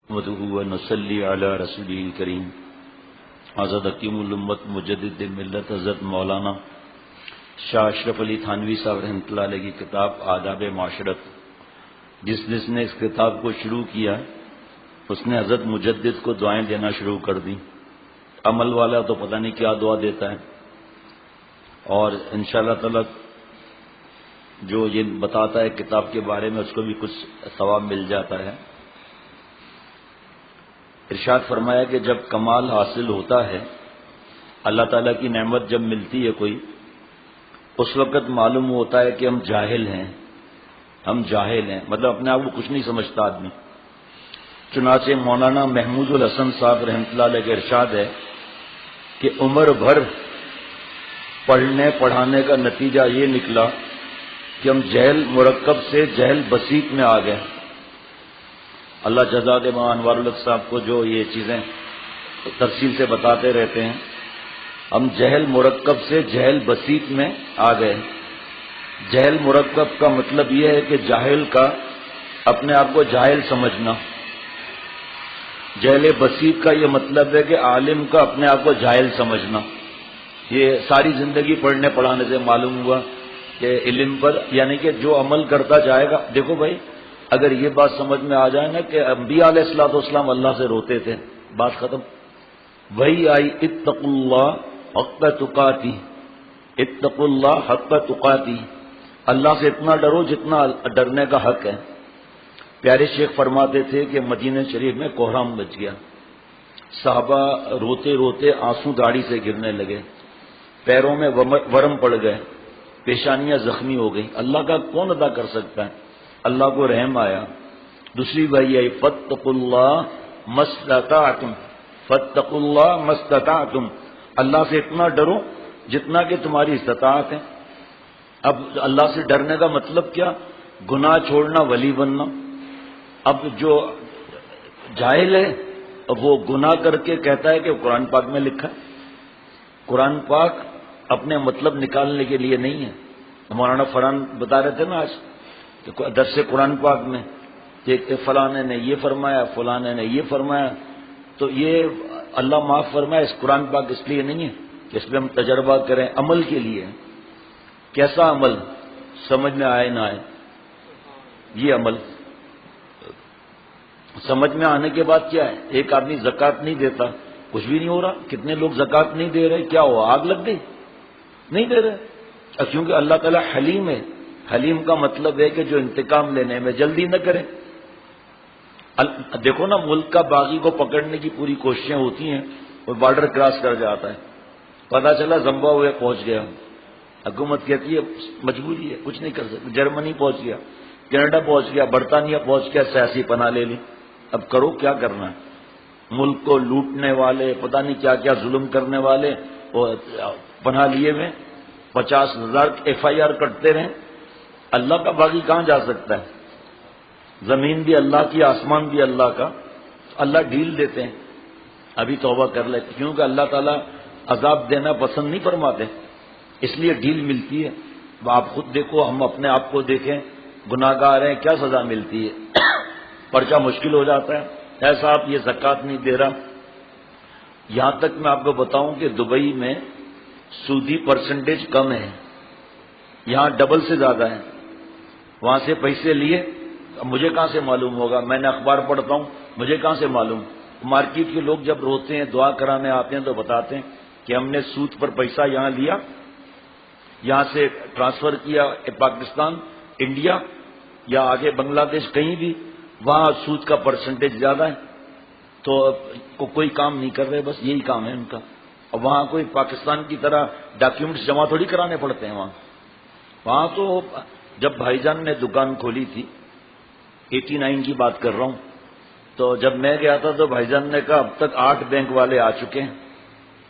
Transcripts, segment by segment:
نحمده ونصلی علی رسوله الکریم. حضرت حکیم الامت مجدد ملت حضرت مولانا شاہ اشرف علی تھانوی صاحب رحمۃ اللہ علیہ کی کتاب آداب معاشرت، جس نے اس کتاب کو شروع کیا اس نے حضرت مجدد کو دعائیں دینا شروع کر دی. عمل والا تو پتہ نہیں کیا دعا دیتا ہے، اور انشاءاللہ تعالی جو یہ بتاتا ہے کتاب کے بارے میں اس کو بھی کچھ ثواب مل جاتا ہے. ارشاد فرمایا کہ جب کمال حاصل ہوتا ہے، اللہ تعالیٰ کی نعمت جب ملتی ہے کوئی، اس وقت معلوم ہوتا ہے کہ ہم جاہل ہیں، مطلب اپنے آپ کو کچھ نہیں سمجھتا آدمی. چنانچہ مولانا محمود الحسن صاحب رحمۃ اللہ علیہ کا ارشاد ہے کہ عمر بھر پڑھنے پڑھانے کا نتیجہ یہ نکلا کہ ہم جہل مرکب سے جہل بسیط میں آ گئے. اللہ جزا دے مولانا انوار الحق صاحب کو جو یہ چیزیں تفصیل سے بتاتے رہتے ہیں. ہم جہل مرکب سے جہل بسیط میں آ گئے. جہل مرکب کا مطلب یہ ہے کہ جاہل کا اپنے آپ کو جاہل سمجھنا. جہل بسیط کا یہ مطلب ہے کہ عالم کا اپنے آپ کو جاہل سمجھنا. یہ ساری زندگی پڑھنے پڑھانے سے معلوم ہوا کہ علم پر، یعنی کہ جو عمل کرتا جائے گا. دیکھو بھائی، اگر یہ بات سمجھ میں آ جائے نا کہ انبیاء علیہ الصلوۃ والسلام اللہ سے روتے تھے، بات ختم. وہی آئی اتقوا اللہ حق تقاتی، اتقوا اللہ حق تقاتی، اللہ سے اتنا ڈرو جتنا ڈرنے کا حق ہے. پیارے شیخ فرماتے تھے کہ مدینہ شریف میں کوہرام مچ گیا، صحابہ روتے روتے آنسو داڑھی سے گرنے لگے، پیروں میں ورم پڑ گئے، پیشانیاں زخمی ہو گئی. اللہ کا کون ادا کر سکتا ہے؟ اللہ کو رحم آیا. دوسری بھائی آئی فاتقوا اللہ مستطعتم، فاتقوا اللہ مستطعتم، اللہ سے اتنا ڈرو جتنا کہ تمہاری استطاعت ہے. اب اللہ سے ڈرنے کا مطلب کیا؟ گناہ چھوڑنا، ولی بننا. اب جو جاہل ہے وہ گناہ کر کے کہتا ہے کہ قرآن پاک میں لکھا ہے. قرآن پاک اپنے مطلب نکالنے کے لیے نہیں ہے. مولانا فرحان بتا رہے تھے نا آج درس قرآن پاک میں کہ فلانے نے یہ فرمایا، فلانے نے یہ فرمایا، تو یہ اللہ معاف فرمایا اس قرآن پاک اس لیے نہیں ہے کہ اس پہ ہم تجربہ کریں، عمل کے لیے. کیسا عمل؟ سمجھ میں آئے نہ آئے یہ عمل. سمجھ میں آنے کے بعد کیا ہے؟ ایک آدمی زکوٰۃ نہیں دیتا، کچھ بھی نہیں ہو رہا. کتنے لوگ زکوٰۃ نہیں دے رہے، کیا ہوا؟ آگ لگ گئی؟ نہیں دے رہے. کیونکہ اللہ تعالیٰ حلیم ہے. حلیم کا مطلب ہے کہ جو انتقام لینے میں جلدی نہ کرے. دیکھو نا، ملک کا باغی کو پکڑنے کی پوری کوششیں ہوتی ہیں، وہ بارڈر کراس کر جاتا ہے، پتہ چلا زمبابوے پہنچ گیا، حکومت کہتی ہے مجبوری ہے، کچھ نہیں کر سکتے. جرمنی پہنچ گیا، کینیڈا پہنچ گیا، برطانیہ پہنچ گیا، سیاسی پناہ لے لی. اب کرو کیا کرنا ہے؟ ملک کو لوٹنے والے، پتہ نہیں کیا کیا ظلم کرنے والے وہ پناہ لیے ہوئے، 50,000 FIR کٹتے رہیں. اللہ کا باغی کہاں جا سکتا ہے؟ زمین بھی اللہ کی، آسمان بھی اللہ کا. اللہ ڈھیل دیتے ہیں، ابھی توبہ کر لے، کیونکہ اللہ تعالیٰ عذاب دینا پسند نہیں فرماتے، اس لیے ڈھیل ملتی ہے. آپ خود دیکھو، ہم اپنے آپ کو دیکھیں، گناہ گار ہیں، کیا سزا ملتی ہے؟ پرچہ مشکل ہو جاتا ہے. ایسا آپ یہ زکوٰۃ نہیں دے رہا. یہاں تک میں آپ کو بتاؤں کہ دبئی میں سودی پرسنٹیج کم ہے، یہاں ڈبل سے زیادہ ہے. وہاں سے پیسے لیے، مجھے کہاں سے معلوم ہوگا؟ میں نے اخبار پڑھتا ہوں، مجھے کہاں سے معلوم؟ مارکیٹ کے لوگ جب روتے ہیں، دعا کرانے آتے ہیں تو بتاتے ہیں کہ ہم نے سود پر پیسہ یہاں لیا، یہاں سے ٹرانسفر کیا پاکستان، انڈیا یا آگے بنگلہ دیش، کہیں بھی وہاں سود کا پرسنٹیج زیادہ ہے. تو کوئی کام نہیں کر رہے، بس یہی کام ہے ان کا. اور وہاں کوئی پاکستان کی طرح ڈاکیومنٹس جمع تھوڑی کرانے پڑتے ہیں. وہاں تو جب بھائی جان نے دکان کھولی تھی، 89 کی بات کر رہا ہوں، تو جب میں گیا تھا تو بھائی جان نے کہا اب تک 8 بینک والے آ چکے ہیں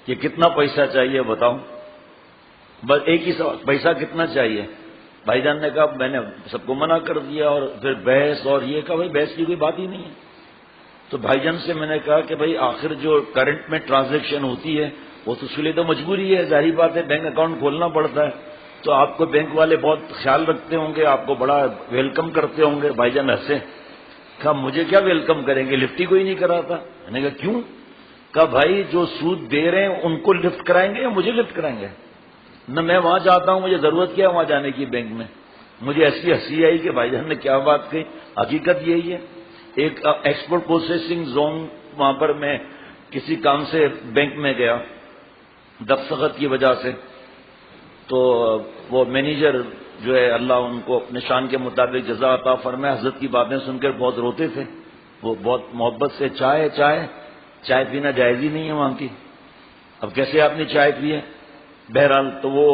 کہ کتنا پیسہ چاہیے بتاؤ. بس ایک ہی سوال، پیسہ کتنا چاہیے؟ بھائی جان نے کہا میں نے سب کو منع کر دیا، اور پھر بحث اور یہ کہا بھائی بحث کی کوئی بات ہی نہیں ہے. تو بھائی جان سے میں نے کہا کہ بھائی آخر جو کرنٹ میں ٹرانزیکشن ہوتی ہے وہ تو اس کے لیے تو مجبوری ہے، ظاہری بات ہے، بینک اکاؤنٹ کھولنا پڑتا ہے. تو آپ کو بینک والے بہت خیال رکھتے ہوں گے، آپ کو بڑا ویلکم کرتے ہوں گے. بھائی جان ہنسے. کہا مجھے کیا ویلکم کریں گے، لفٹ ہی کوئی نہیں کراتا. میں نے کہا کیوں؟ کہا بھائی جو سود دے رہے ہیں ان کو لفٹ کرائیں گے یا مجھے لفٹ کرائیں گے؟ نہ میں وہاں جاتا ہوں، مجھے ضرورت کیا ہے وہاں جانے کی بینک میں. مجھے ایسی ہنسی آئی کہ بھائی جان نے کیا بات کہی. حقیقت یہی ہے. ایک ایکسپورٹ پروسیسنگ زون، وہاں پر میں کسی کام سے بینک میں گیا دستخط کی وجہ سے، تو وہ مینیجر جو ہے اللہ ان کو اپنے شان کے مطابق جزا عطا فرمائے، حضرت کی باتیں سن کر بہت روتے تھے. وہ بہت محبت سے چائے پینا جائز ہی نہیں ہے وہاں کی. اب کیسے آپ نے چائے پی ہے؟ بہرحال تو وہ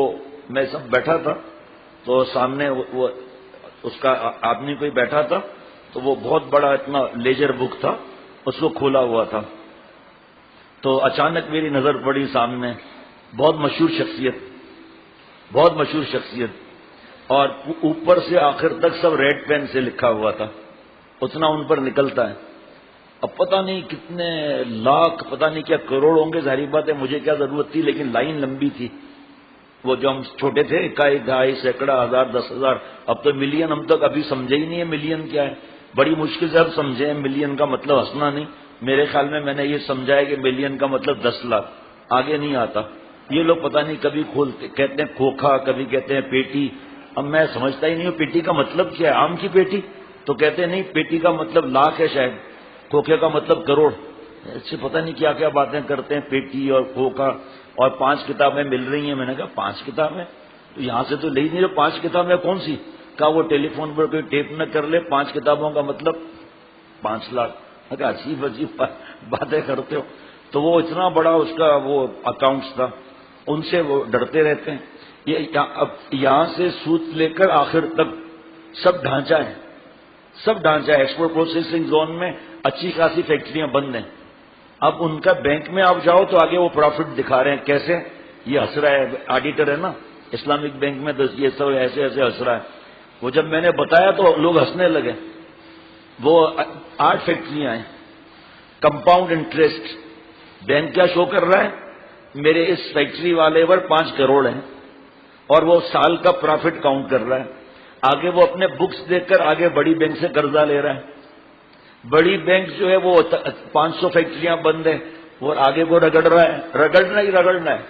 میں سب بیٹھا تھا، تو سامنے وہ اس کا آدمی کوئی بیٹھا تھا، تو وہ بہت بڑا اتنا لیجر بک تھا، اس کو کھولا ہوا تھا. تو اچانک میری نظر پڑی سامنے، بہت مشہور شخصیت، اور اوپر سے آخر تک سب ریڈ پین سے لکھا ہوا تھا، اتنا ان پر نکلتا ہے. اب پتہ نہیں کتنے لاکھ، پتہ نہیں کیا کروڑ ہوں گے، ظاہری بات ہے مجھے کیا ضرورت تھی، لیکن لائن لمبی تھی. وہ جو ہم چھوٹے تھے، 1 2 سینکڑا، 1000 10,000، اب تو ملین، ہم تک ابھی سمجھے ہی نہیں ہے ملین کیا ہے. بڑی مشکل سے اب سمجھے ملین کا مطلب ہنسنا نہیں. میرے خیال میں نے یہ سمجھا ہے کہ ملین کا مطلب 10 لاکھ، آگے نہیں آتا. یہ لوگ پتہ نہیں کبھی کہتے ہیں کھوکھا، کبھی کہتے ہیں پیٹی. اب میں سمجھتا ہی نہیں ہوں پیٹی کا مطلب کیا ہے. آم کی پیٹی تو کہتے ہیں نہیں، پیٹی کا مطلب لاکھ ہے شاید، کھوکھے کا مطلب کروڑ. ایسے پتہ نہیں کیا کیا باتیں کرتے ہیں، پیٹی اور کھوکھا. اور 5 کتابیں مل رہی ہیں. میں نے کہا 5 کتابیں تو یہاں سے تو لے ہی نہیں رہے. 5 کتابیں کون سی؟ کہا وہ ٹیلی فون پر کوئی ٹیپ نہ کر لے، 5 کتابوں کا مطلب 5 لاکھ. میں کہا عجیب باتیں کرتے ہو. تو وہ اتنا بڑا اس کا وہ اکاؤنٹس تھا، ان سے وہ ڈرتے رہتے ہیں. اب یہاں سے سود لے کر آخر تک سب ڈھانچہ ہے. ایکسپورٹ پروسیسنگ زون میں اچھی خاصی فیکٹریاں بند ہیں. اب ان کا بینک میں آپ جاؤ تو آگے وہ پروفٹ دکھا رہے ہیں. کیسے؟ یہ ہنس رہا ہے، آڈیٹر ہے نا اسلامک بینک میں، تو یہ سب ایسے ہنس رہا ہے. وہ جب میں نے بتایا تو لوگ ہنسنے لگے. وہ 8 فیکٹریاں ہیں. کمپاؤنڈ انٹرسٹ بینک کیا شو کر رہا ہے؟ میرے اس فیکٹری والے پر 5 کروڑ ہیں، اور وہ سال کا پروفٹ کاؤنٹ کر رہا ہے. آگے وہ اپنے بکس دیکھ کر آگے بڑی بینک سے قرضہ لے رہا ہے. بڑی بینک جو ہے وہ 500 فیکٹریاں بند ہیں، وہ آگے وہ رگڑنا ہے.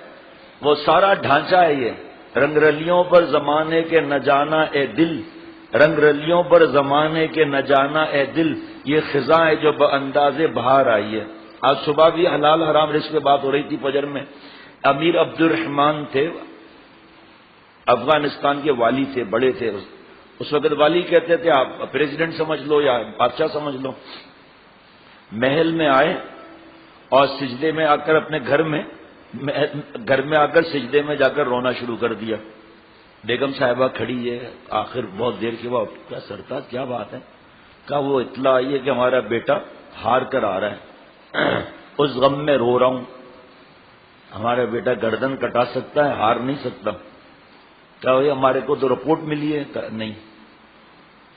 وہ سارا ڈھانچہ ہے. یہ رنگ رلیوں پر زمانے کے نہ جانا اے دل، رنگ رلیوں پر زمانے کے نہ جانا اے دل، یہ خزاں ہے جو بانداز بہار آئی ہے. آج صبح بھی حلال حرام رزق پہ بات ہو رہی تھی فجر میں. امیر عبد الرحمان تھے، افغانستان کے والی تھے، بڑے تھے. اس وقت والی کہتے تھے، آپ پریزیڈنٹ سمجھ لو یا بادشاہ سمجھ لو. محل میں آئے اور سجدے میں آ کر اپنے گھر میں آ کر سجدے میں جا کر رونا شروع کر دیا. بیگم صاحبہ کھڑی ہے. آخر بہت دیر کے بعد کیا سرتاج کیا بات ہے؟ کہا وہ اطلاع آئی ہے کہ ہمارا بیٹا ہار کر آ رہا ہے، اس غم میں رو رہا ہوں. ہمارا بیٹا گردن کٹا سکتا ہے، ہار نہیں سکتا. کہا بھائی ہمارے کو تو رپورٹ ملی ہے. نہیں.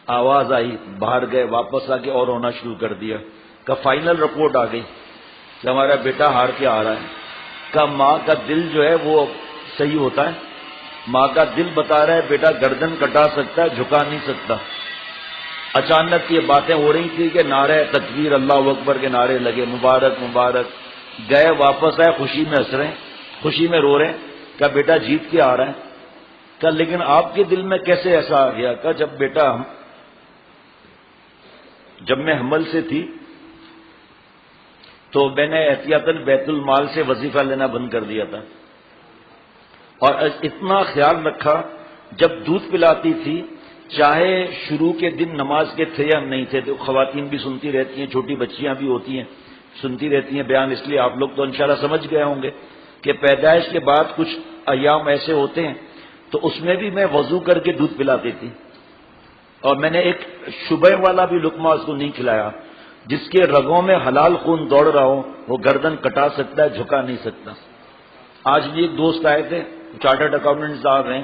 آواز آئی، باہر گئے، واپس آ کے اور رونا شروع کر دیا. کہا فائنل رپورٹ آ گئی کہ ہمارا بیٹا ہار کے آ رہا ہے. کہا ماں کا دل جو ہے وہ صحیح ہوتا ہے، ماں کا دل بتا رہا ہے بیٹا گردن کٹا سکتا ہے، جھکا نہیں سکتا. اچانک یہ باتیں ہو رہی تھی کہ نعرہ تکبیر اللہ اکبر کے نعرے لگے، مبارک مبارک. گئے، واپس آئے، خوشی میں ہنس رہے ہیں، خوشی میں رو رہے ہیں. کہا بیٹا جیت کے آ رہا ہے. کہا لیکن آپ کے دل میں کیسے ایسا آ گیا؟ کہا جب میں حمل سے تھی تو میں نے احتیاطاً بیت المال سے وظیفہ لینا بند کر دیا تھا، اور اتنا خیال رکھا جب دودھ پلاتی تھی، چاہے شروع کے دن نماز کے تھے یا نہیں تھے. تو خواتین بھی سنتی رہتی ہیں، چھوٹی بچیاں بھی ہوتی ہیں سنتی رہتی ہیں بیان. اس لیے آپ لوگ تو انشاءاللہ سمجھ گئے ہوں گے کہ پیدائش کے بعد کچھ ایام ایسے ہوتے ہیں، تو اس میں بھی میں وضو کر کے دودھ پلاتی تھی. اور میں نے ایک شبہ والا بھی لقمہ اس کو نہیں کھلایا. جس کے رگوں میں حلال خون دوڑ رہا ہو وہ گردن کٹا سکتا ہے، جھکا نہیں سکتا. آج بھی ایک دوست آئے تھے، چارٹرڈ اکاؤنٹنٹ صاحب ہیں.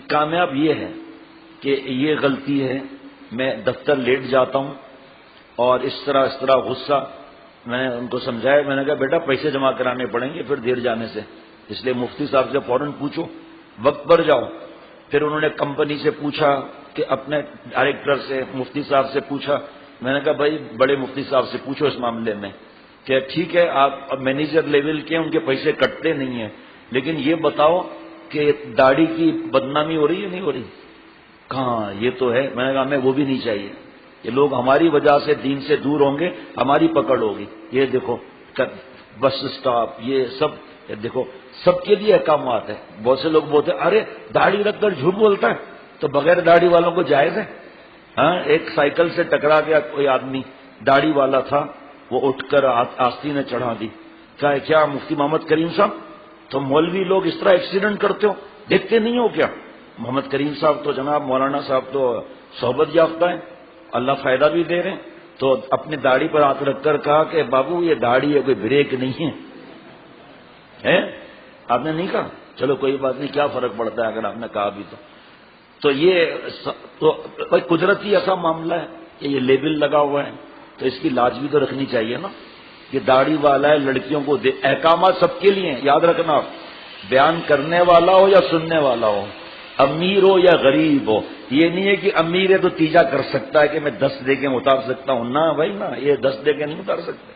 کامیاب یہ ہے کہ یہ غلطی ہے، میں دفتر لیٹ جاتا ہوں اور اس طرح غصہ. میں نے ان کو سمجھایا، میں نے کہا بیٹا پیسے جمع کرانے پڑیں گے پھر دیر جانے سے، اس لیے مفتی صاحب سے فوراً پوچھو، وقت پر جاؤ. پھر انہوں نے کمپنی سے پوچھا کہ اپنے ڈائریکٹر سے، مفتی صاحب سے پوچھا میں نے کہا بھائی بڑے مفتی صاحب سے پوچھو اس معاملے میں کہ ٹھیک ہے آپ مینیجر لیول کے ان کے پیسے کٹتے نہیں ہیں، لیکن یہ بتاؤ کہ داڑھی کی بدنامی ہو رہی ہے نہیں ہو رہی؟ کہاں یہ تو ہے۔ میں نے کہا ہمیں وہ بھی نہیں چاہیے، یہ لوگ ہماری وجہ سے دین سے دور ہوں گے، ہماری پکڑ ہوگی۔ یہ دیکھو بس اسٹاپ، یہ سب دیکھو سب کے لیے احکامات ہیں۔ بہت سے لوگ بولتے ہیں ارے داڑھی رکھ کر جھوٹ بولتا ہے، تو بغیر داڑھی والوں کو جائز ہے؟ ہاں، ایک سائیکل سے ٹکرا گیا کوئی آدمی، داڑھی والا تھا، وہ اٹھ کر آستین نے چڑھا دی۔ کیا مفتی محمد کریم صاحب تو مولوی لوگ اس طرح ایکسیڈنٹ کرتے ہو، دیکھتے نہیں ہو کیا؟ محمد کریم صاحب تو جناب مولانا صاحب تو صحبت یافتہ ہیں، اللہ فائدہ بھی دے رہے ہیں، تو اپنی داڑھی پر ہاتھ رکھ کر کہا کہ بابو یہ داڑھی ہے، کوئی بریک نہیں ہے۔ آپ نے نہیں کہا؟ چلو کوئی بات نہیں، کیا فرق پڑتا ہے اگر آپ نے کہا بھی تو یہ تو قدرتی ایسا معاملہ ہے کہ یہ لیبل لگا ہوا ہے، تو اس کی لاج بھی تو رکھنی چاہیے نا۔ یہ داڑھی والا ہے، لڑکیوں کو احکامات سب کے لیے ہیں، یاد رکھنا آپ، بیان کرنے والا ہو یا سننے والا ہو، امیر ہو یا غریب ہو۔ یہ نہیں ہے کہ امیر ہے تو تیجا کر سکتا ہے کہ میں 10 دیگیں اتار سکتا ہوں، نہ بھائی نہ، یہ 10 دیگیں نہیں اتار سکتے۔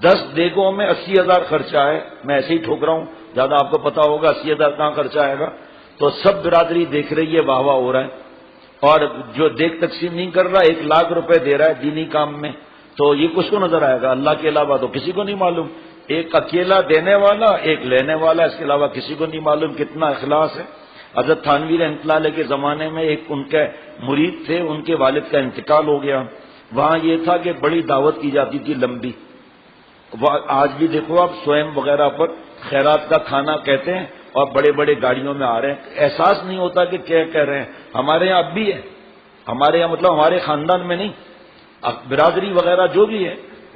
10 دیگوں میں 80,000 خرچہ ہے، میں ایسے ہی ٹھوک رہا ہوں، زیادہ آپ کو پتا ہوگا 80,000 کہاں خرچہ آئے گا۔ تو سب برادری دیکھ رہی ہے، واہ واہ ہو رہا ہے، اور جو دیکھ تقسیم نہیں کر رہا 1,00,000 روپے دے رہا ہے دینی کام میں، تو یہ کس کو نظر آئے گا؟ اللہ کے علاوہ تو کسی کو نہیں معلوم۔ ایک اکیلا دینے والا، ایک لینے والا، اس کے علاوہ کسی کو نہیں معلوم کتنا اخلاص ہے۔ حضرت تھانوی رحمۃ اللہ علیہ کے زمانے میں ایک ان کے مرید تھے، ان کے والد کا انتقال ہو گیا۔ وہاں یہ تھا کہ بڑی دعوت کی جاتی تھی لمبی، آج بھی دیکھو آپ سوئم وغیرہ پر خیرات کا کھانا کہتے ہیں، اور بڑے بڑے گاڑیوں میں آ رہے ہیں، احساس نہیں ہوتا کہ کیا کہہ رہے ہیں۔ ہمارے یہاں اب بھی ہے، ہمارے یہاں مطلب ہمارے خاندان میں نہیں، برادری وغیرہ جو بھی ہے،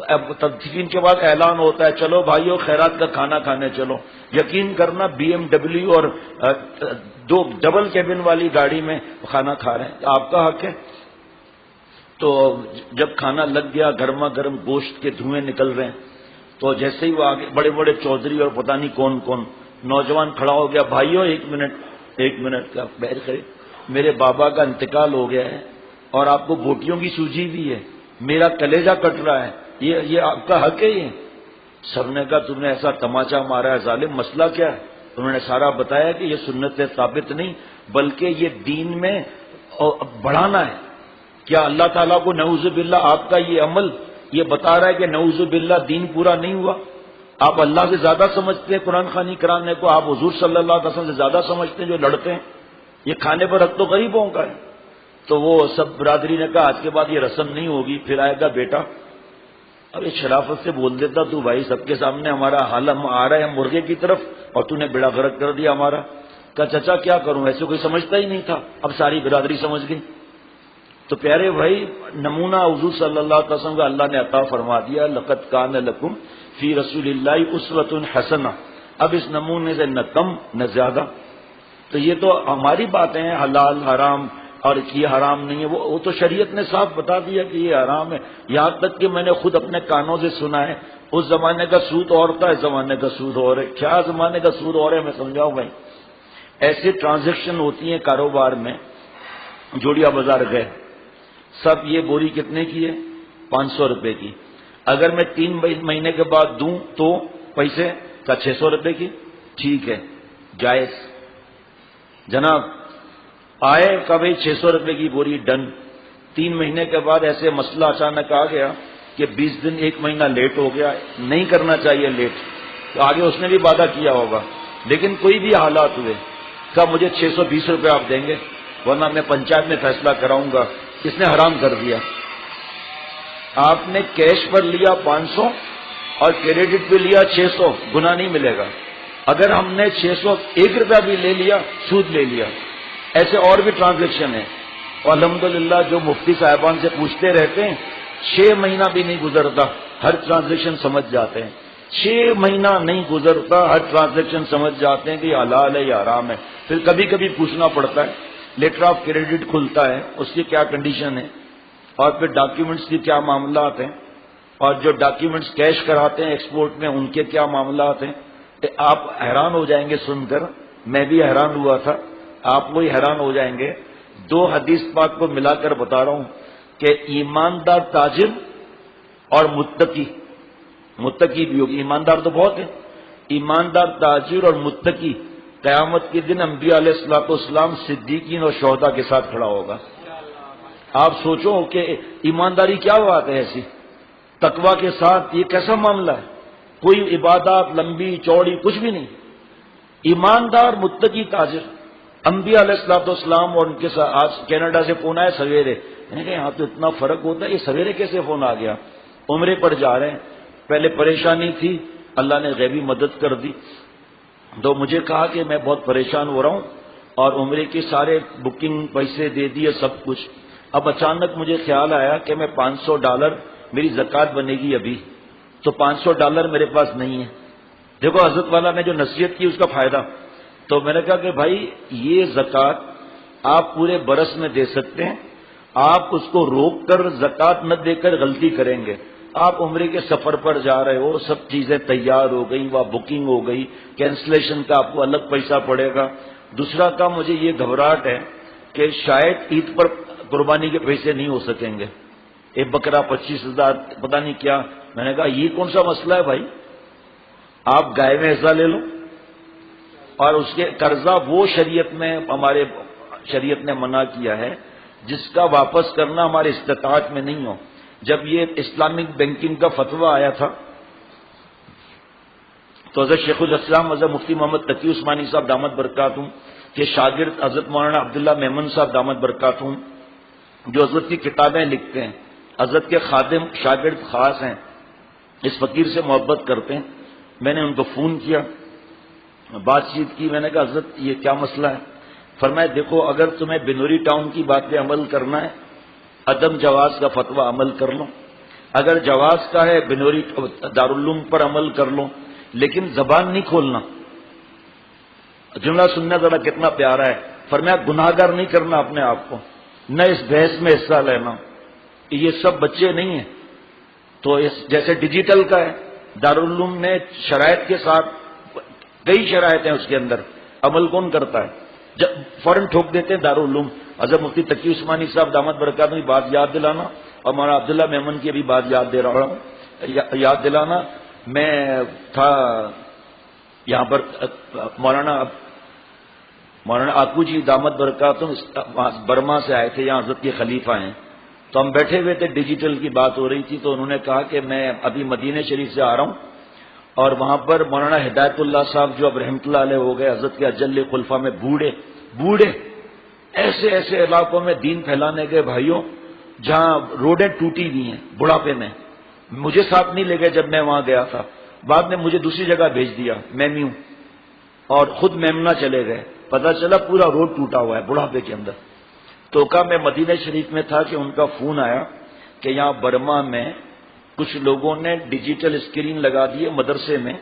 اب تدفین کے بعد اعلان ہوتا ہے چلو بھائیو خیرات کا کھانا کھانے چلو۔ یقین کرنا BMW اور 2 ڈبل کیبن والی گاڑی میں کھانا کھا رہے ہیں، آپ کا حق ہے۔ تو جب کھانا لگ گیا، گرما گرم گوشت کے دھوئیں نکل رہے ہیں، تو جیسے ہی وہ آگے بڑے بڑے چودھری اور پتہ نہیں کون کون نوجوان کھڑا ہو گیا، بھائیو ایک منٹ کا بیر کرے، میرے بابا کا انتقال ہو گیا ہے اور آپ کو بوٹیوں کی سوجی بھی ہے، میرا کلیجہ کٹ رہا ہے، یہ آپ کا حق ہے۔ یہ سب نے کہا تم نے ایسا تماچا مارا ہے ظالم، مسئلہ کیا ہے؟ انہوں نے سارا بتایا کہ یہ سنت ثابت نہیں بلکہ یہ دین میں بڑھانا ہے۔ کیا اللہ تعالیٰ کو نعوذ باللہ آپ کا یہ عمل یہ بتا رہا ہے کہ نعوذ باللہ دین پورا نہیں ہوا؟ آپ اللہ سے زیادہ سمجھتے ہیں قرآن خوانی کرانے کو، آپ حضور صلی اللہ علیہ وسلم سے زیادہ سمجھتے ہیں جو لڑتے ہیں، یہ کھانے پر حق تو غریبوں کا ہے۔ تو وہ سب برادری نے کہا آج کے بعد یہ رسم نہیں ہوگی، پھر آئے گا بیٹا۔ اب یہ شرافت سے بول دیتا تو بھائی سب کے سامنے ہمارا حال ہم آ رہے ہیں مرغے کی طرف اور تو نے بیڑا غرق کر دیا ہمارا۔ کہا چچا کیا کروں، ایسے کوئی سمجھتا ہی نہیں تھا، اب ساری برادری سمجھ گئی۔ تو پیارے بھائی نمونہ حضور صلی اللہ علیہ وسلم کا اللہ نے عطا فرما دیا، لقد کان لکم فی رسول اللہ اسوۃ حسنہ۔ اب اس نمونے سے نہ کم نہ زیادہ۔ تو یہ تو ہماری باتیں ہیں حلال حرام اور یہ حرام نہیں ہے، وہ تو شریعت نے صاف بتا دیا کہ یہ حرام ہے۔ یہاں تک کہ میں نے خود اپنے کانوں سے سنا ہے اس زمانے کا سود اور تھا، اس زمانے کا سود اور ہے۔ کیا زمانے کا سود اور ہے میں سمجھاؤں بھائی؟ ایسے ٹرانزیکشن ہوتی ہیں کاروبار میں، جوڑیا بازار گئے، سب یہ بوری کتنے کی ہے؟ 500 روپے کی، اگر میں 3 مہینے کے بعد دوں تو پیسے کا 600 روپے کی، ٹھیک ہے جائز۔ جناب آئے کہ بھائی 600 روپے کی بوری ڈن، 3 مہینے کے بعد ایسے مسئلہ اچانک آ گیا کہ 20 دن 1 مہینہ لیٹ ہو گیا، نہیں کرنا چاہیے لیٹ، تو آگے اس نے بھی وعدہ کیا ہوگا، لیکن کوئی بھی حالات ہوئے کہ مجھے 620 روپے آپ دیں گے ورنہ میں پنچایت میں فیصلہ کراؤں گا، اس نے حرام کر دیا۔ آپ نے کیش پر لیا 500 اور کریڈٹ پہ لیا 600، گناہ نہیں ملے گا۔ اگر ہم نے 601 روپیہ بھی لے لیا سود لے لیا۔ ایسے اور بھی ٹرانزیکشن ہیں، اور الحمدللہ جو مفتی صاحبان سے پوچھتے رہتے ہیں 6 مہینہ بھی نہیں گزرتا ہر ٹرانزیکشن سمجھ جاتے ہیں، 6 مہینہ نہیں گزرتا ہر ٹرانزیکشن سمجھ جاتے ہیں کہ یہ حلال ہے یا حرام ہے۔ پھر کبھی کبھی پوچھنا پڑتا ہے، لیٹر آف کریڈٹ کھلتا ہے اس کی کیا کنڈیشن ہے، اور پھر ڈاکیومنٹس کی کیا معاملات ہیں، اور جو ڈاکیومنٹس کیش کراتے ہیں ایکسپورٹ میں ان کے کیا معاملات ہیں۔ آپ حیران ہو جائیں گے سن کر، میں بھی حیران ہوا تھا، آپ وہی حیران ہو جائیں گے۔ 2 حدیث پاک کو ملا کر بتا رہا ہوں۔ کہ ایماندار تاجر اور متقی بھی ہوگی. ایماندار تو بہت ہے. ایماندار تاجر اور متقی قیامت کے دن انبیاء علیہ الصلوۃ والسلام صدیقین اور شہداء کے ساتھ کھڑا ہوگا. آپ سوچو کہ ایمانداری کیا بات ہے ایسی, تقوی کے ساتھ یہ کیسا معاملہ ہے. کوئی عبادات لمبی چوڑی کچھ بھی نہیں. ایماندار متقی تاجر, انبیاء علیہ الصلوۃ والسلام اور ان کے ساتھ. آج کینیڈا سے فون آیا سویرے, میں نے کہا یہاں تو اتنا فرق ہوتا ہے, یہ سویرے کیسے فون آ گیا. عمرے پر جا رہے ہیں, پہلے پریشانی تھی, اللہ نے غیبی مدد کر دی. تو مجھے کہا کہ میں بہت پریشان ہو رہا ہوں اور عمرے کے سارے بکنگ پیسے دے دیے سب کچھ. اب اچانک مجھے خیال آیا کہ میں $500 میری زکوٰۃ بنے گی ابھی, تو $500 میرے پاس نہیں ہے. دیکھو حضرت والا نے جو نصیحت کی اس کا فائدہ. تو میں نے کہا کہ بھائی یہ زکوٰۃ آپ پورے برس میں دے سکتے ہیں, آپ اس کو روک کر زکوٰۃ نہ دے کر غلطی کریں گے. آپ عمرے کے سفر پر جا رہے ہو, سب چیزیں تیار ہو گئی, وہاں بکنگ ہو گئی, کینسلیشن کا آپ کو الگ پیسہ پڑے گا. دوسرا کام مجھے یہ گھبراہٹ ہے کہ شاید عید پر قربانی کے پیسے نہیں ہو سکیں گے, ایک بکرا 25,000 پتہ نہیں کیا. میں نے کہا یہ کون سا مسئلہ ہے بھائی, آپ گائے میں حصہ لے لو, اور اس کے قرضہ وہ شریعت میں, ہمارے شریعت نے منع کیا ہے جس کا واپس کرنا ہمارے استطاعت میں نہیں ہو. جب یہ اسلامک بینکنگ کا فتویٰ آیا تھا تو حضرت شیخ الاسلام حضرت مفتی محمد تقی عثمانی صاحب دامت برکاتہم کے شاگرد حضرت مولانا عبداللہ میمن صاحب دامت برکاتہم, جو حضرت کی کتابیں لکھتے ہیں, حضرت کے خادم شاگرد خاص ہیں, اس فقیر سے محبت کرتے ہیں. میں نے ان کو فون کیا, بات چیت کی. میں نے کہا حضرت یہ کیا مسئلہ ہے. فرمایا دیکھو اگر تمہیں بنوری ٹاؤن کی بات پہ عمل کرنا ہے, عدم جواز کا فتویٰ عمل کر لو. اگر جواز کا ہے بنوری دارالعلوم پر عمل کر لو, لیکن زبان نہیں کھولنا. جملہ سننا ذرا کتنا پیارا ہے. فرمایا گناہگار نہیں کرنا اپنے آپ کو, نہ اس بحث میں حصہ لینا. یہ سب بچے نہیں ہیں. تو جیسے ڈیجیٹل کا ہے, دارالعلوم نے شرائط کے ساتھ, کئی شرائط ہیں اس کے اندر, عمل کون کرتا ہے, جب فوراً ٹھوک دیتے ہیں دارالعلوم. حضرت مفتی تقی عثمانی صاحب دامت برکاتہم کی بات یاد دلانا, اور مولانا عبداللہ میمن کی بھی بات یاد دے رہا ہوں, یاد دلانا. میں تھا یہاں پر, مولانا آکو جی دامت برکاتہم برما سے آئے تھے, یہاں حضرت کے خلیفہ ہیں. تو ہم بیٹھے ہوئے تھے, ڈیجیٹل کی بات ہو رہی تھی, تو انہوں نے کہا کہ میں ابھی مدینہ شریف سے آ رہا ہوں, اور وہاں پر مولانا ہدایت اللہ صاحب جو اب رحمۃ اللہ علیہ ہو گئے, حضرت کے اجل خلفاء میں بوڑھے ایسے ایسے علاقوں میں دین پھیلانے گئے بھائیوں, جہاں روڈیں ٹوٹی ہوئی ہیں بڑھاپے میں. مجھے ساتھ نہیں لے گئے جب میں وہاں گیا تھا, بعد میں مجھے دوسری جگہ بھیج دیا میمیوں, اور خود میمنا چلے گئے. پتہ چلا پورا روڈ ٹوٹا ہوا ہے بڑھاپے کے اندر. تو کہا میں مدینہ شریف میں تھا کہ ان کا فون آیا کہ یہاں برما میں کچھ لوگوں نے ڈیجیٹل اسکرین لگا دی ہے مدرسے میں,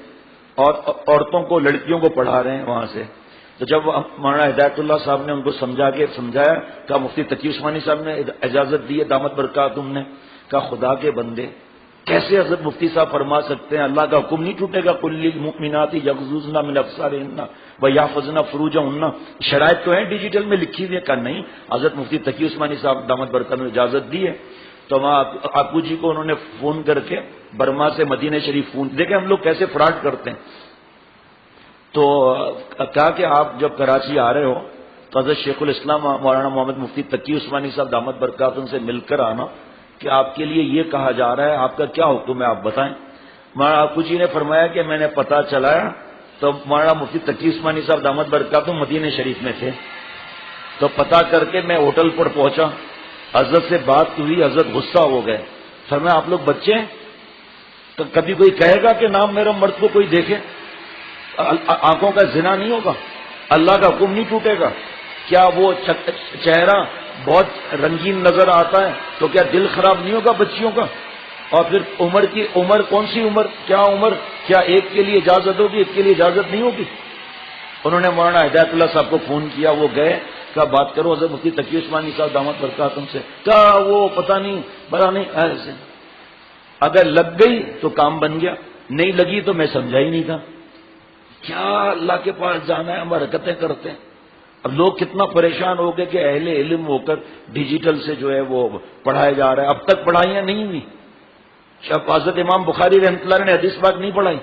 اور عورتوں کو لڑکیوں کو پڑھا رہے ہیں وہاں سے. تو جب مولانا ہدایت اللہ صاحب نے ان کو سمجھایا, کہا مفتی تقی عثمانی صاحب نے اجازت دی ہے دامت برکاتہم نے. کہا خدا کے بندے, کیسے حضرت مفتی صاحب فرما سکتے ہیں اللہ کا حکم نہیں ٹوٹے گا, قل للمؤمنات یغضضن من ابصارهن ویحفظن فروجهن, شرائط تو ہیں ڈیجیٹل میں لکھی ہوئی ہے. کہا نہیں, حضرت مفتی تقی عثمانی صاحب دامت برکاتہم نے اجازت دی ہے. تو وہاں آپو جی کو انہوں نے فون کر کے برما سے مدینہ شریف فون, دیکھیں ہم لوگ کیسے فراڈ کرتے ہیں. تو کہا کہ آپ جب کراچی آ رہے ہو تو حضرت شیخ الاسلام مولانا محمد مفتی تقی عثمانی صاحب دامت برکاتہم سے مل کر آنا کہ آپ کے لیے یہ کہا جا رہا ہے, آپ کا کیا حکم ہے آپ بتائیں. مولانا آپو جی نے فرمایا کہ میں نے پتہ چلایا تو مولانا مفتی تقی عثمانی صاحب دامت برکاتہم مدینہ شریف میں تھے. تو پتہ کر کے میں ہوٹل پر پہنچا, حضرت سے بات ہوئی, حضرت غصہ ہو گئے. فرمایا آپ لوگ بچے ہیں, تو کبھی کوئی کہے گا کہ نام میرا مرد کو کوئی دیکھے, آنکھوں کا زنا نہیں ہوگا, اللہ کا حکم نہیں ٹوٹے گا. کیا وہ چہرہ بہت رنگین نظر آتا ہے تو کیا دل خراب نہیں ہوگا بچیوں کا؟ اور پھر عمر کون سی عمر, کیا عمر, کیا ایک کے لیے اجازت ہوگی ایک کے لیے اجازت نہیں ہوگی؟ انہوں نے مولانا ہدایت اللہ صاحب کو فون کیا, وہ گئے, کہا بات کرو حضرت مفتی تقی عثمانی صاحب دامت برکاتہم سے. کہا وہ پتہ نہیں بڑا نہیں ایسے, اگر لگ گئی تو کام بن گیا, نہیں لگی تو میں سمجھا ہی نہیں تھا. کیا اللہ کے پاس جانا ہے, ہم حرکتیں کرتے ہیں. اب لوگ کتنا پریشان ہو گئے کہ اہل علم ہو کر ڈیجیٹل سے جو ہے وہ پڑھایا جا رہا ہے. اب تک پڑھائیاں نہیں ہوئی. شاید حضرت امام بخاری رحمۃ اللہ نے حدیث پاک نہیں پڑھائی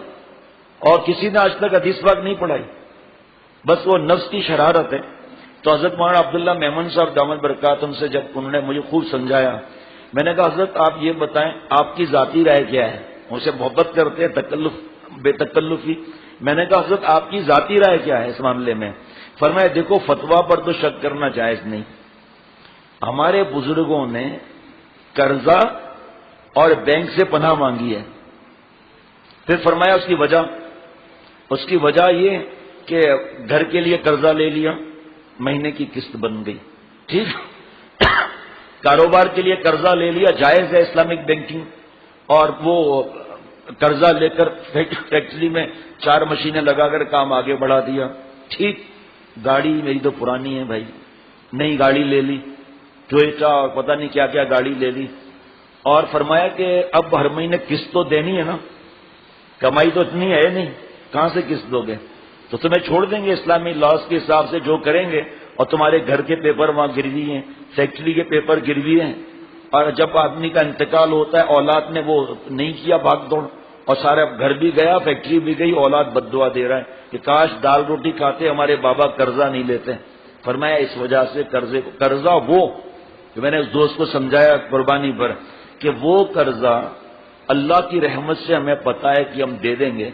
اور کسی نے آج تک حدیث پاک نہیں پڑھائی, بس وہ نفس کی شرارت ہے. تو حضرت مولانا عبداللہ میمن صاحب دامت برکاتہم سے جب انہوں نے مجھے خوب سمجھایا, میں نے کہا حضرت آپ یہ بتائیں آپ کی ذاتی رائے کیا ہے. مجھ سے محبت کرتے ہیں تکلف بے تکلفی. میں نے کہا حضرت آپ کی ذاتی رائے کیا ہے اس معاملے میں. فرمایا دیکھو فتویٰ پر تو شک کرنا جائز نہیں. ہمارے بزرگوں نے قرضہ اور بینک سے پناہ مانگی ہے. پھر فرمایا اس کی وجہ یہ کہ گھر کے لیے قرضہ لے لیا, مہینے کی قسط بن گئی, ٹھیک. کاروبار کے لیے قرضہ لے لیا, جائز ہے اسلامک بینکنگ, اور وہ قرضہ لے کر فیکٹری میں 4 مشینیں لگا کر کام آگے بڑھا دیا, ٹھیک. گاڑی میری تو پرانی ہے بھائی, نئی گاڑی لے لی, ٹویوٹا اور پتہ نہیں کیا کیا گاڑی لے لی. اور فرمایا کہ اب ہر مہینے قسط تو دینی ہے نا, کمائی تو اتنی ہے نہیں, کہاں سے قسط دو گے. تو تمہیں چھوڑ دیں گے اسلامی لاس کے حساب سے جو کریں گے, اور تمہارے گھر کے پیپر وہاں گروی ہیں, فیکٹری کے پیپر گروی ہیں, اور جب آدمی کا انتقال ہوتا ہے اولاد نے وہ نہیں کیا بھاگ دوڑ, اور سارا گھر بھی گیا فیکٹری بھی گئی, اولاد بد دعا دے رہا ہے کہ کاش دال روٹی کھاتے ہمارے بابا قرضہ نہیں لیتے. فرمایا اس وجہ سے قرضہ وہ کہ میں نے اس دوست کو سمجھایا قربانی پر کہ وہ قرضہ اللہ کی رحمت سے ہمیں پتہ ہے کہ ہم دے دیں گے,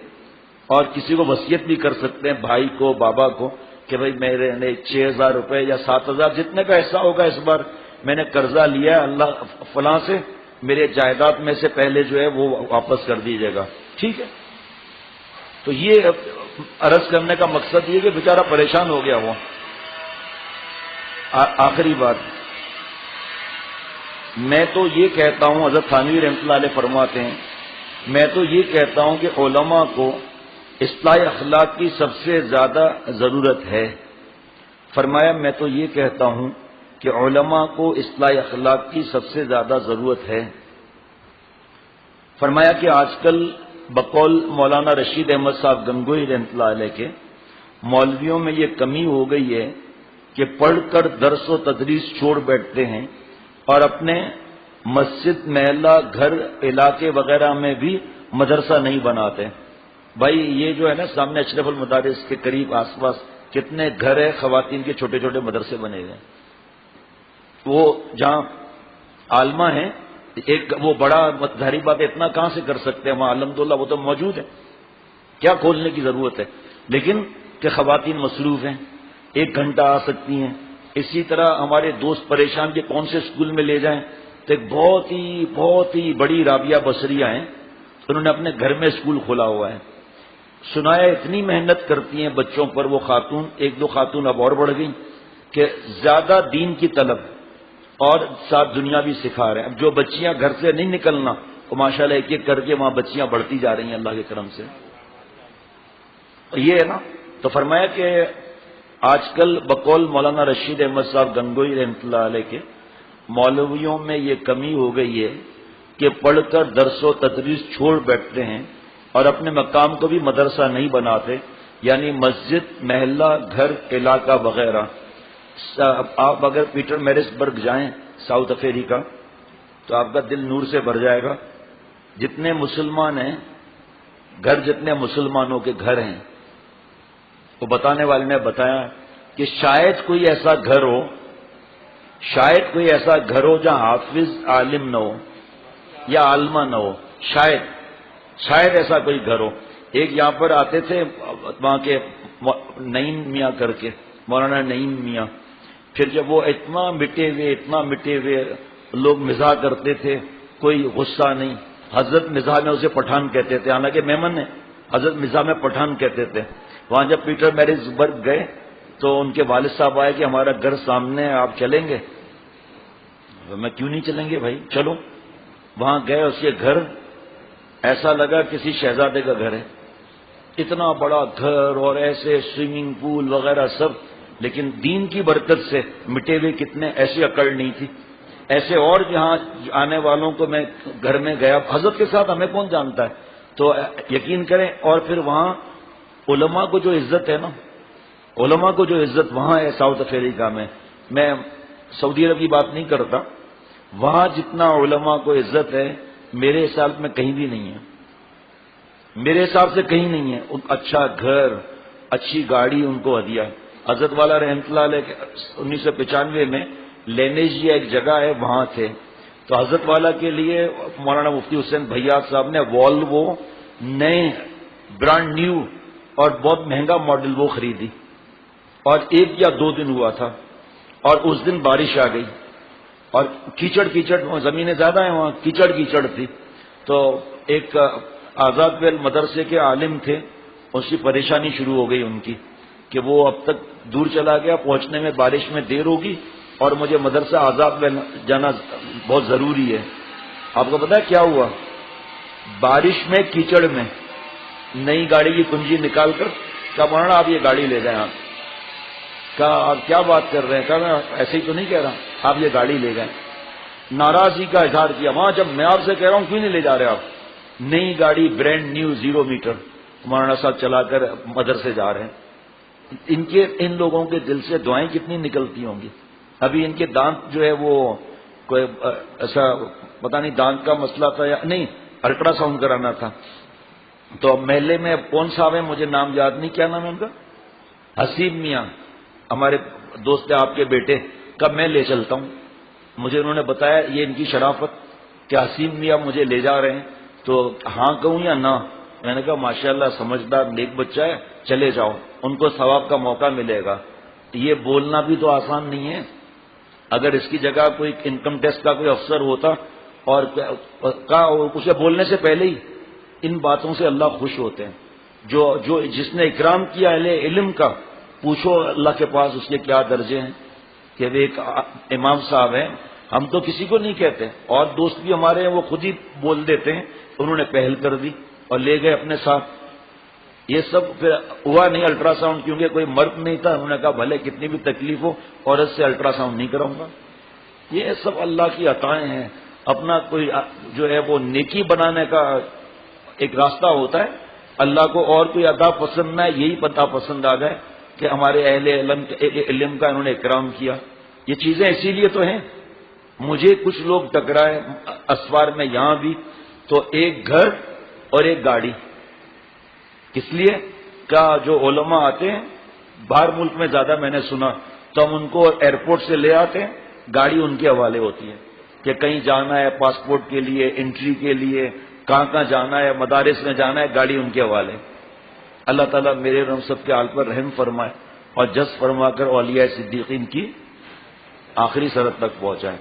اور کسی کو وصیت بھی کر سکتے ہیں بھائی کو بابا کو کہ بھائی میرے 6,000 روپے یا 7,000 جتنے کا ایسا ہوگا اس بار میں نے قرضہ لیا ہے اللہ فلاں سے, میرے جائیداد میں سے پہلے جو ہے وہ واپس کر دیجیے گا, ٹھیک ہے. تو یہ عرض کرنے کا مقصد یہ کہ بیچارہ پریشان ہو گیا وہ. آخری بات میں تو یہ کہتا ہوں, حضرت تھانوی رحمۃ اللہ علیہ فرماتے ہیں, میں تو یہ کہتا ہوں کہ علماء کو اصلاح اخلاق کی سب سے زیادہ ضرورت ہے. فرمایا میں تو یہ کہتا ہوں کہ علماء کو اصلاح اخلاق کی سب سے زیادہ ضرورت ہے. فرمایا کہ آج کل بقول مولانا رشید احمد صاحب گنگوئی رحمۃ اللہ علیہ کے مولویوں میں یہ کمی ہو گئی ہے کہ پڑھ کر درس و تدریس چھوڑ بیٹھتے ہیں اور اپنے مسجد محلہ گھر علاقے وغیرہ میں بھی مدرسہ نہیں بناتے. بھائی یہ جو ہے نا سامنے اشرف المدارس کے قریب آس پاس کتنے گھر ہے خواتین کے چھوٹے چھوٹے مدرسے بنے ہوئے. وہ جہاں عالمہ ہیں ایک وہ بڑا ظاہری بات اتنا کہاں سے کر سکتے ہیں, وہاں الحمدللہ وہ تو موجود ہے, کیا کھولنے کی ضرورت ہے. لیکن کہ خواتین مصروف ہیں, 1 گھنٹہ آ سکتی ہیں. اسی طرح ہمارے دوست پریشان کہ کون سے اسکول میں لے جائیں, تو ایک بہت ہی بڑی رابعہ بصریہ ہیں, انہوں نے اپنے گھر میں اسکول کھولا ہوا ہے. سنایا اتنی محنت کرتی ہیں بچوں پر وہ خاتون, 1-2 خاتون اب اور بڑھ گئیں کہ زیادہ دین کی طلب اور ساتھ دنیا بھی سکھا رہے ہیں. اب جو بچیاں گھر سے نہیں نکلنا وہ ماشاءاللہ ایک کر کے وہاں بچیاں بڑھتی جا رہی ہیں اللہ کے کرم سے. یہ ہے نا. تو فرمایا کہ آج کل بقول مولانا رشید احمد صاحب گنگوئی رحمۃ اللہ علیہ کے مولویوں میں یہ کمی ہو گئی ہے کہ پڑھ کر درس و تدریس چھوڑ بیٹھتے ہیں اور اپنے مقام کو بھی مدرسہ نہیں بناتے, یعنی مسجد محلہ گھر علاقہ وغیرہ. آپ اگر پیٹر میرس برگ جائیں ساؤتھ افریقہ تو آپ کا دل نور سے بھر جائے گا. جتنے مسلمان ہیں گھر, جتنے مسلمانوں کے گھر ہیں, وہ بتانے والے نے بتایا کہ شاید کوئی ایسا گھر ہو جہاں حافظ عالم نہ ہو یا عالمہ نہ ہو, شاید ایسا کوئی گھر ہو. ایک یہاں پر آتے تھے وہاں کے نعیم میاں کر کے, مولانا نعیم میاں, پھر جب وہ اتنا مٹے ہوئے لوگ مزاح کرتے تھے, کوئی غصہ نہیں. حضرت مزاح میں اسے پٹھان کہتے تھے, حالانکہ میمن ہے, حضرت مزاح میں پٹھان کہتے تھے. وہاں جب پیٹر میرس برگ گئے تو ان کے والد صاحب آئے کہ ہمارا گھر سامنے ہے, آپ چلیں گے؟ میں کیوں نہیں چلیں گے بھائی, چلو. وہاں گئے, اس کے گھر ایسا لگا کسی شہزادے کا گھر ہے, اتنا بڑا گھر اور ایسے سوئمنگ پول وغیرہ سب, لیکن دین کی برکت سے مٹے ہوئے کتنے, ایسی اکڑ نہیں تھی. ایسے اور جہاں آنے والوں کو میں گھر میں گیا, حضرت کے ساتھ ہمیں کون جانتا ہے, تو یقین کریں. اور پھر وہاں علماء کو جو عزت ہے نا, علماء کو جو عزت وہاں ہے ساؤتھ افریقہ میں سعودی عرب کی بات نہیں کرتا، وہاں جتنا علماء کو عزت ہے میرے حساب میں کہیں بھی نہیں ہے، میرے حساب سے کہیں نہیں ہے۔ اچھا گھر، اچھی گاڑی ان کو ہدیہ۔ حضرت والا رحمۃ اللہ علیہ 1995 میں لینیجیا ایک جگہ ہے وہاں تھے، تو حضرت والا کے لیے مولانا مفتی حسین بھیاس صاحب نے والوو نئے برانڈ نیو اور بہت مہنگا ماڈل وہ خریدی، اور 1 یا 2 دن ہوا تھا، اور اس دن بارش آ گئی اور کیچڑ زمینیں زیادہ ہیں وہاں، کیچڑ تھی، تو ایک آزاد ویل مدرسے کے عالم تھے، اس کی پریشانی شروع ہو گئی ان کی کہ وہ اب تک دور چلا گیا، پہنچنے میں بارش میں دیر ہوگی اور مجھے مدرسہ آزاد ویل جانا بہت ضروری ہے۔ آپ کو پتا ہے کیا ہوا؟ بارش میں کیچڑ میں نئی گاڑی کی کنجی نکال کر کہا مولانا آپ یہ گاڑی لے جائیں۔ آپ کہا آپ کیا بات کر رہے ہیں؟ کہا میں ایسے ہی تو نہیں کہہ رہا، آپ یہ گاڑی لے گئے۔ ناراضی کا اظہار کیا وہاں، جب میں آپ سے کہہ رہا ہوں کیوں نہیں لے جا رہے آپ؟ نئی گاڑی برانڈ نیو 0 میٹر مولانا صاحب چلا کر مدرسے جا رہے ہیں۔ ان لوگوں کے دل سے دعائیں کتنی نکلتی ہوں گی۔ ابھی ان کے دانت جو ہے وہ کوئی ایسا پتہ نہیں دانت کا مسئلہ تھا یا نہیں، الٹرا ساؤنڈ کرانا تھا، تو محلے میں کون صاحب ہیں مجھے نام یاد نہیں، کیا نام ہے ان کا؟ حسین میاں، ہمارے دوست آپ کے بیٹے کا میں لے چلتا ہوں۔ مجھے انہوں نے بتایا یہ ان کی شرافت کہ حسین میاں مجھے لے جا رہے ہیں، تو ہاں کہوں یا نہ؟ میں نے کہا ماشاءاللہ سمجھدار نیک بچہ ہے، چلے جاؤ، ان کو ثواب کا موقع ملے گا۔ یہ بولنا بھی تو آسان نہیں ہے۔ اگر اس کی جگہ کوئی انکم ٹیکس کا کوئی افسر ہوتا اور اسے بولنے سے پہلے ہی ان باتوں سے اللہ خوش ہوتے ہیں۔ جس نے اکرام کیا اہل علم کا، پوچھو اللہ کے پاس اس کے کیا درجے ہیں، کہ وہ ایک امام صاحب ہیں، ہم تو کسی کو نہیں کہتے، اور دوست بھی ہمارے ہیں وہ خود ہی بول دیتے ہیں، انہوں نے پہل کر دی اور لے گئے اپنے ساتھ۔ یہ سب پھر ہوا نہیں الٹرا ساؤنڈ، کیونکہ کوئی مرد نہیں تھا، انہوں نے کہا بھلے کتنی بھی تکلیف ہو عورت سے الٹرا ساؤنڈ نہیں کراؤں گا۔ یہ سب اللہ کی عطائیں ہیں۔ اپنا کوئی جو ہے وہ نیکی بنانے کا ایک راستہ ہوتا ہے، اللہ کو اور کوئی ادا پسند نہ ہے، یہی پتہ پسند آ گئے کہ ہمارے اہل علم کا انہوں نے اکرام کیا۔ یہ چیزیں اسی لیے تو ہیں۔ مجھے کچھ لوگ ٹکرائے اسوار میں یہاں بھی، تو ایک گھر اور ایک گاڑی، کس لیے؟ کہ جو علماء آتے ہیں باہر ملک میں زیادہ میں نے سنا، تو ہم ان کو ایئرپورٹ سے لے آتے ہیں، گاڑی ان کے حوالے ہوتی ہے کہ کہیں جانا ہے پاسپورٹ کے لیے، انٹری کے لیے، کہاں جانا ہے، مدارس میں جانا ہے، گاڑی ان کے حوالے۔ اللہ تعالیٰ میرے اور ہم سب کے حال پر رحم فرمائے اور جس فرما کر اولیاء صدیقین کی آخری سرحد تک پہنچائے۔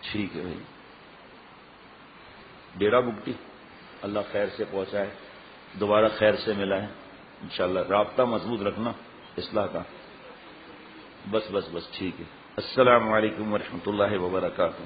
ٹھیک ہے بھائی، ڈیرا بگٹی اللہ خیر سے پہنچائے، دوبارہ خیر سے ملا ہے انشاءاللہ۔ رابطہ مضبوط رکھنا اصلاح کا۔ بس ٹھیک ہے۔ السلام علیکم ورحمۃ اللہ وبرکاتہ۔